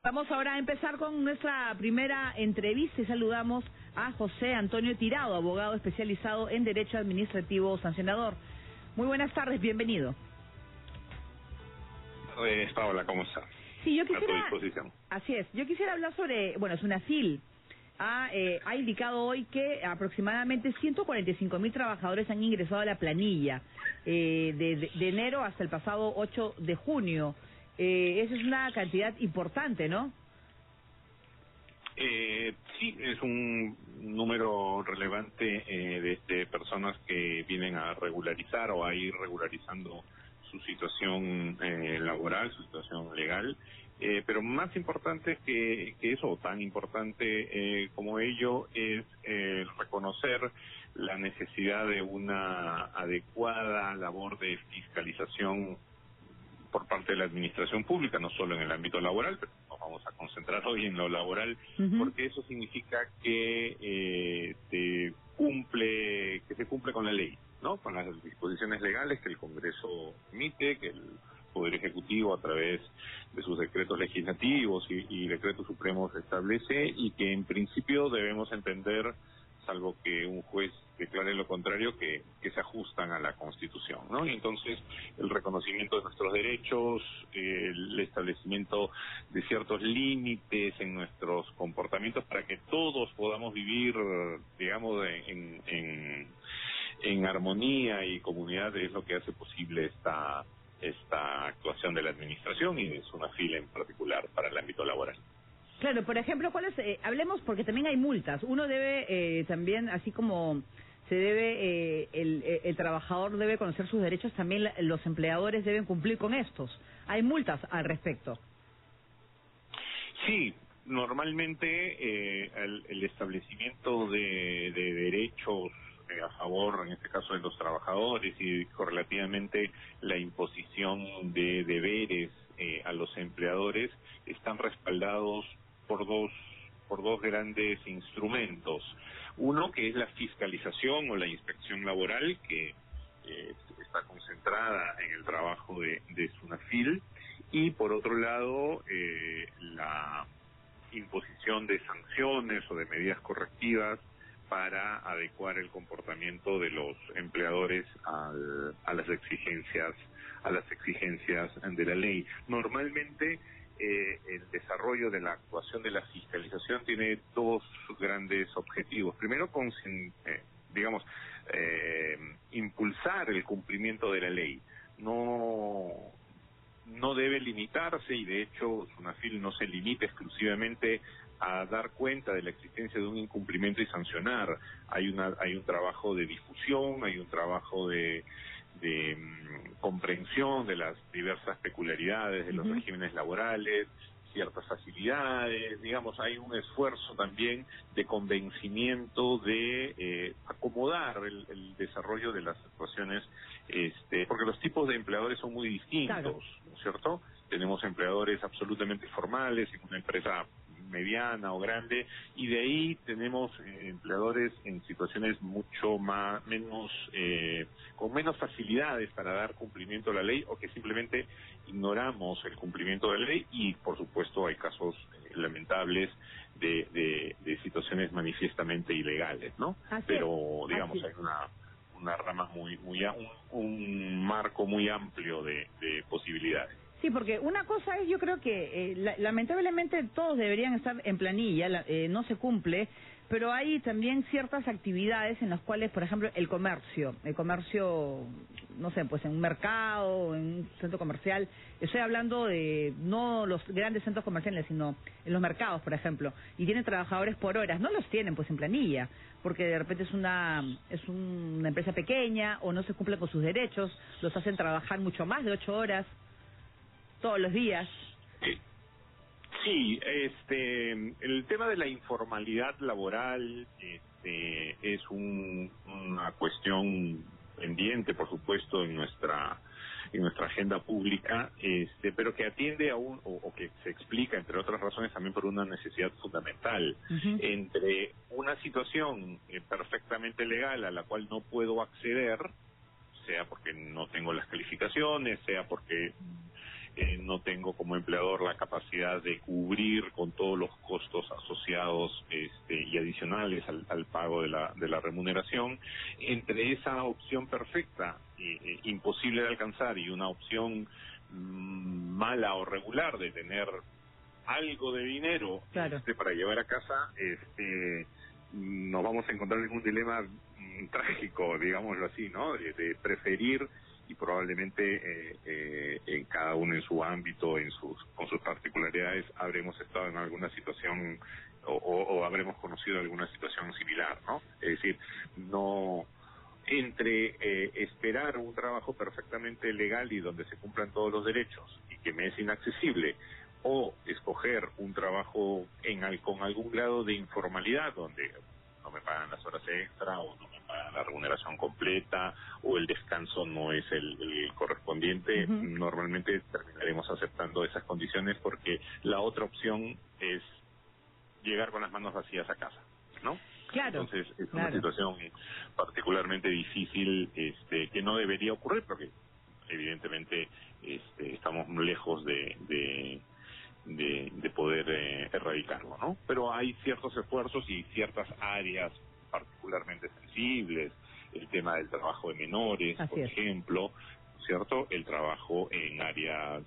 Vamos ahora a empezar con nuestra primera entrevista y saludamos a José Antonio Tirado, abogado especializado en Derecho Administrativo Sancionador. Muy buenas tardes, bienvenido. Paola, ¿cómo está? Sí, yo quisiera... A tu disposición. Así es, yo quisiera hablar sobre, SUNAFIL ha indicado hoy que aproximadamente 145.000 trabajadores han ingresado a la planilla de enero hasta el pasado 8 de junio. Esa es una cantidad importante, ¿no? Sí, es un número relevante de personas que vienen a regularizar o a ir regularizando su situación laboral, su situación legal, pero más importante que eso, tan importante como ello, es reconocer la necesidad de una adecuada labor de fiscalización por parte de la administración pública, no solo en el ámbito laboral, pero nos vamos a concentrar hoy en lo laboral, porque eso significa que se cumple con la ley, ¿no? Con las disposiciones legales que el Congreso emite, que el Poder Ejecutivo a través de sus decretos legislativos y decretos supremos establece, y que en principio debemos entender, salvo que un juez declare lo contrario, que se ajustan a la Constitución, ¿no? Y entonces el reconocimiento de nuestros derechos, el establecimiento de ciertos límites en nuestros comportamientos para que todos podamos vivir, digamos, en armonía y comunidad, es lo que hace posible esta actuación de la administración y de SUNAFIL en particular para el ámbito laboral. Claro, por ejemplo, ¿cuáles? Hablemos, porque también hay multas. Uno debe también, así como se debe, el trabajador debe conocer sus derechos, también los empleadores deben cumplir con estos. Hay multas al respecto. Sí, normalmente el establecimiento de derechos a favor, en este caso, de los trabajadores, y correlativamente la imposición de deberes a los empleadores están respaldados por dos grandes instrumentos. Uno, que es la fiscalización o la inspección laboral, que está concentrada en el trabajo de SUNAFIL, y por otro lado la imposición de sanciones o de medidas correctivas para adecuar el comportamiento de los empleadores a las exigencias de la ley. Normalmente el desarrollo de la actuación de la fiscalización tiene dos grandes objetivos. Primero, impulsar el cumplimiento de la ley. No debe limitarse, y de hecho SUNAFIL no se limita exclusivamente a dar cuenta de la existencia de un incumplimiento y sancionar. Hay un trabajo de difusión, hay un trabajo de comprensión de las diversas peculiaridades de los regímenes laborales, ciertas facilidades, digamos, hay un esfuerzo también de convencimiento de acomodar el desarrollo de las actuaciones, porque los tipos de empleadores son muy distintos, claro, ¿no es cierto? Tenemos empleadores absolutamente formales en una empresa mediana o grande, y de ahí tenemos empleadores en situaciones con menos facilidades para dar cumplimiento a la ley, o que simplemente ignoramos el cumplimiento de la ley, y por supuesto hay casos lamentables de situaciones manifiestamente ilegales, ¿no? Pero digamos, hay una rama un marco muy amplio de posibilidades. Sí, porque una cosa es, yo creo que lamentablemente todos deberían estar en planilla, no se cumple, pero hay también ciertas actividades en las cuales, por ejemplo, el comercio, no sé, pues en un mercado, en un centro comercial, estoy hablando de no los grandes centros comerciales, sino en los mercados, por ejemplo, y tienen trabajadores por horas, no los tienen pues en planilla, porque de repente es una empresa pequeña, o no se cumplen con sus derechos, los hacen trabajar mucho más de 8 horas todos los días. Sí, el tema de la informalidad laboral es una cuestión pendiente, por supuesto, en nuestra agenda pública, pero que atiende o que se explica, entre otras razones, también por una necesidad fundamental. Entre una situación perfectamente legal a la cual no puedo acceder, sea porque no tengo las calificaciones, sea porque no tengo como empleador la capacidad de cubrir con todos los costos asociados y adicionales al pago de la remuneración, entre esa opción perfecta, imposible de alcanzar, y una opción mala o regular de tener algo de dinero claro, para llevar a casa, nos vamos a encontrar en un dilema trágico, digámoslo así, ¿no? De preferir, y probablemente en cada uno en su ámbito, con sus particularidades, habremos estado en alguna situación o habremos conocido alguna situación similar, ¿no? Es decir, no entre esperar un trabajo perfectamente legal y donde se cumplan todos los derechos y que me es inaccesible, o escoger un trabajo con algún grado de informalidad donde no me pagan las horas extra o no me pagan la remuneración completa o el descanso no es el correspondiente, normalmente terminaremos aceptando esas condiciones porque la otra opción es llegar con las manos vacías a casa, ¿no? Claro, Entonces es una situación particularmente difícil, que no debería ocurrir porque evidentemente estamos lejos de poder erradicarlo, ¿no? Pero hay ciertos esfuerzos y ciertas áreas particularmente sensibles, el tema del trabajo de menores, por ejemplo, ¿cierto? El trabajo en áreas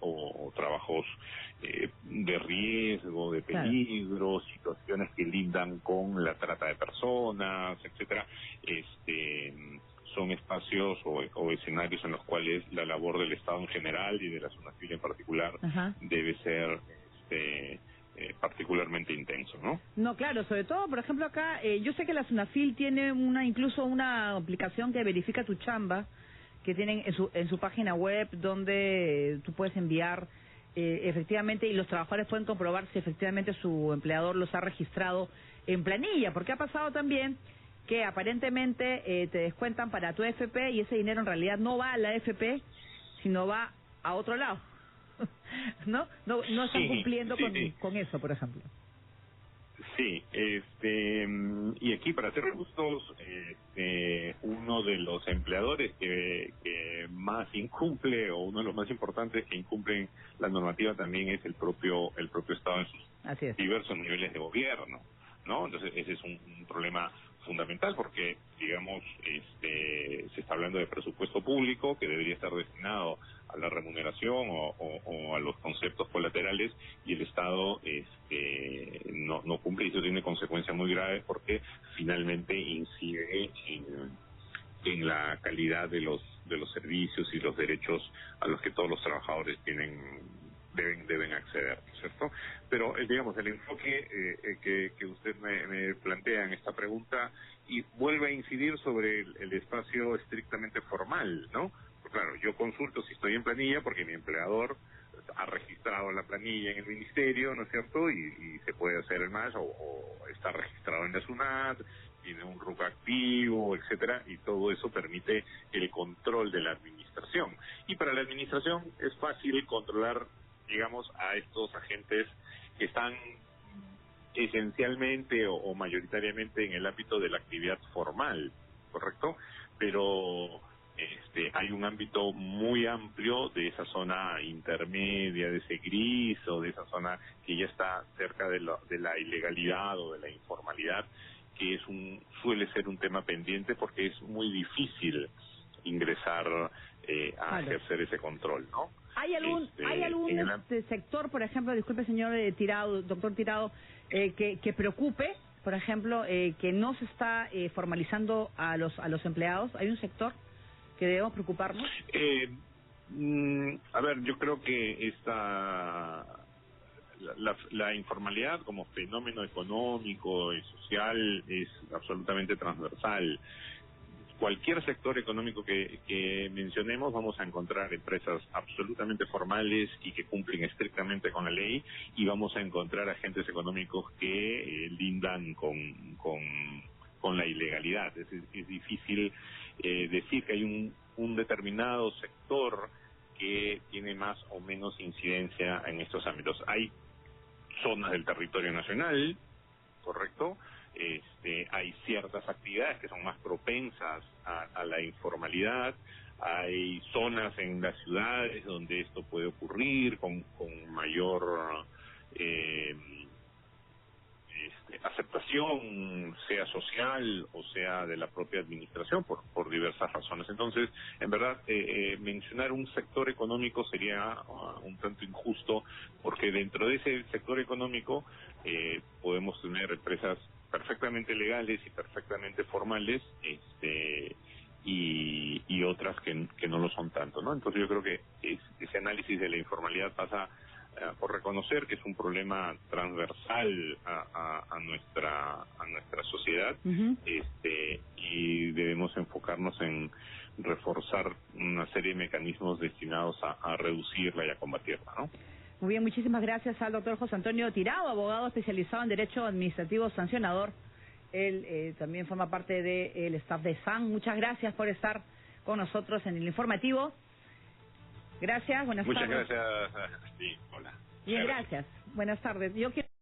o trabajos de riesgo, de peligro, situaciones que lindan con la trata de personas, etcétera. Son espacios o escenarios en los cuales la labor del Estado en general y de la SUNAFIL en particular debe ser particularmente intenso, ¿no? No, claro, sobre todo, por ejemplo, acá, yo sé que la SUNAFIL tiene incluso una aplicación que verifica tu chamba, que tienen en su página web, donde tú puedes enviar efectivamente, y los trabajadores pueden comprobar si efectivamente su empleador los ha registrado en planilla, porque ha pasado también que aparentemente te descuentan para tu AFP y ese dinero en realidad no va a la AFP, sino va a otro lado. ¿No? No están cumpliendo con eso, por ejemplo. Sí, y aquí para ser justos, uno de los empleadores que más incumple, o uno de los más importantes que incumplen la normativa también es el propio Estado en sus diversos niveles de gobierno, ¿no? Entonces ese es un problema fundamental porque, digamos, se está hablando de presupuesto público que debería estar destinado a la remuneración o a los conceptos colaterales, y el Estado no cumple, y eso tiene consecuencias muy graves porque finalmente incide en la calidad de los servicios y los derechos a los que todos los trabajadores deben acceder, ¿cierto? Pero, digamos, el enfoque que usted me plantea en esta pregunta y vuelve a incidir sobre el espacio estrictamente formal, ¿no? Pues claro, yo consulto si estoy en planilla porque mi empleador ha registrado la planilla en el ministerio, ¿no es cierto? Y se puede hacer el más, o está registrado en la SUNAT, tiene un RUC activo, etcétera, y todo eso permite el control de la administración. Y para la administración es fácil controlar, digamos, a estos agentes que están esencialmente o mayoritariamente en el ámbito de la actividad formal, ¿correcto? Pero hay un ámbito muy amplio de esa zona intermedia, de ese gris, o de esa zona que ya está cerca de la ilegalidad o de la informalidad, que suele ser un tema pendiente porque es muy difícil ingresar a ejercer ese control, ¿no? ¿Hay algún sector, por ejemplo, disculpe señor doctor Tirado, que preocupe, por ejemplo, que no se está formalizando a los empleados? ¿Hay un sector que debemos preocuparnos? A ver, yo creo que la informalidad como fenómeno económico y social es absolutamente transversal. Cualquier sector económico que mencionemos, vamos a encontrar empresas absolutamente formales y que cumplen estrictamente con la ley, y vamos a encontrar agentes económicos que lindan con la ilegalidad. Es difícil decir que hay un determinado sector que tiene más o menos incidencia en estos ámbitos. Hay zonas del territorio nacional, ¿correcto? Hay ciertas actividades que son más propensas a la informalidad, hay zonas en las ciudades donde esto puede ocurrir con mayor aceptación, sea social o sea de la propia administración, por diversas razones. Entonces, en verdad, mencionar un sector económico sería un tanto injusto, porque dentro de ese sector económico podemos tener empresas perfectamente legales y perfectamente formales, y otras que no lo son tanto, ¿no? Entonces yo creo que ese análisis de la informalidad pasa por reconocer que es un problema transversal a nuestra sociedad, y debemos enfocarnos en reforzar una serie de mecanismos destinados a reducirla y a combatirla, ¿no? Muy bien, muchísimas gracias al doctor José Antonio Tirado, abogado especializado en Derecho Administrativo Sancionador. Él también forma parte del staff de SAN. Muchas gracias por estar con nosotros en el informativo. Gracias, buenas tardes. Muchas gracias. Sí, hola. Bien, gracias. Buenas tardes. Yo quiero